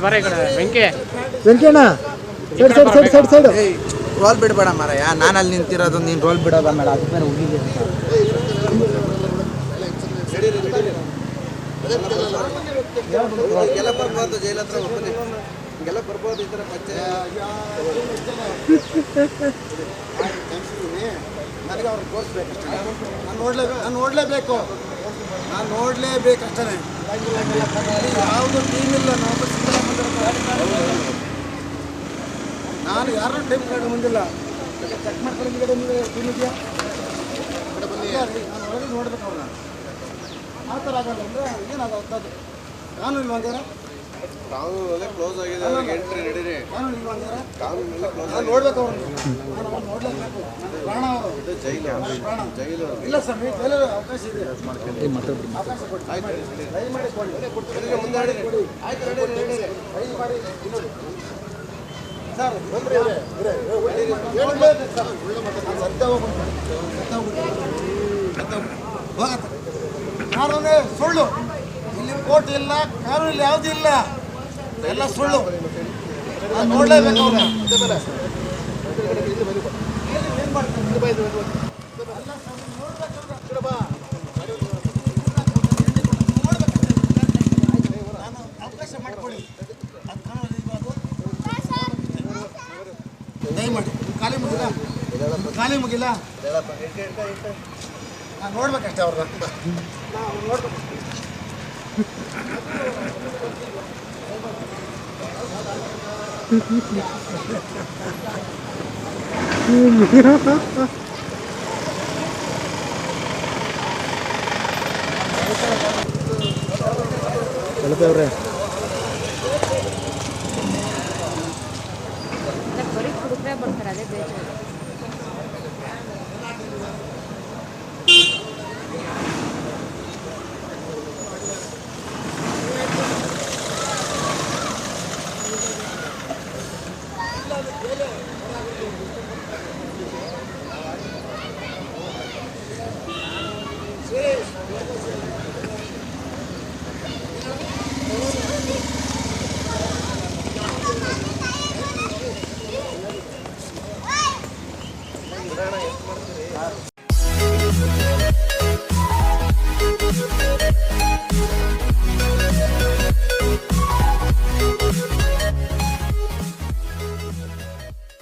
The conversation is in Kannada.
ಬರ ಈ ಕಡೆ Venki Venkanna side side side side side roll ಬಿಡಬೇಡ ಮಾರಾಯ, ನಾನು ಅಲ್ಲಿ ನಿಂತಿರೋದು, ನೀನು ರೋಲ್ ಬಿಡೋದ ಮೇಡ, ಅದು ಮೇಲೆ ಹುಡುಗಿ ಎಲ್ಲ ಬರ್ಬೋದು, ಜೈಲ ಹತ್ರ ಹೋಗ್ತೀನಿ, ಹಿಂಗೆಲ್ಲ ಬರ್ಬೋದು. ಈ ಥರ ಪಚ್ಚೆ ನನಗೆ ಅವ್ರು ತೋರಿಸ್ಬೇಕಷ್ಟೇ, ನಾನು ನೋಡಲೇಬೇಕು ಅಷ್ಟೇ. ಯಾವುದು ಟೀಮ್ ಇಲ್ಲ, ನಾನು ಯಾರು ಟೈಮ್ ಕಾರ್ಡ್ ಮುಂದಿಲ್ಲ, ಚೆಕ್ ಮಾಡ್ಕೊಂಡು ಟೀಮ್ ಇದೆಯಾ ನಾನು ಒಳಗೆ ನೋಡ್ಬೇಕು ಅವ್ರನ್ನ. ಆ ಥರ ಆಗಲ್ಲ ಅಂದರೆ ಏನಾಗೋದು ಕಾನೂನು ಇಲ್ಲ ಅಂಗಾರ, ಕಾನೂನು ಕ್ಲೋಸ್ ಆಗಿದೆ, ಎಂಟ್ರಿ ನಡೀರಿ, ಕಾನೂನು ಇಲ್ಲ ಅಂಗಾರ, ಕಾನೂನು ಕ್ಲೋಸ್. ನಾನು ನೋಡ್ಬೇಕು ಅವ್ರನ್ನ, ನಾನು ನೋಡಲೇಬೇಕು, ನನ್ನ ಪ್ರಾಣ ಅವರು ಜೈಲು ಇಲ್ಲ ಸರ್, ನೀವು ಜೈಲಲ್ಲಿ ಅವಕಾಶ ಇದೆ, ಅವಕಾಶ ಕೊಡಿ, ದಯಮಾಡಿ ಕೊಡಿ, ಮುಂದಾಡಿ ಕೊಡಿ, ಆಯ್ತು ರೆಡಿ ಮಾಡಿ ಸರ್. ಬಂದ್ರಿ ಸತ್ಯ ಕಾನೂನೇ ಸುಳ್ಳು, ಇಲ್ಲಿ ಕೋರ್ಟ್ ಇಲ್ಲ, ಕಾನೂನು ಇಲ್ಲಿ ಯಾವುದೂ ಇಲ್ಲ, ಎಲ್ಲ ಸುಳ್ಳು. ನಾನು ನೋಡಲೇಬೇಕು ಅವ್ರನ್ನ. ಏನು ಮಾಡ್ತಾರೆ ಅವಕಾಶ ಮಾಡಿಕೊಡಿ, ಅದು ಕಾನೂನು ದಯಮಾಡಿ. ಖಾಲಿ ಮುಗಿಲ್ಲ ನಾನು ನೋಡ್ಬೇಕಷ್ಟೇ ಅವ್ರನ್ನ, ನೋಡ್ಬೇಕು. ಅವ್ರೆ ಬರೀ ಕುಡುಕ್ರೆ ಬರ್ತಾರೆ, ಅದೇ ಬೇಜಾರು.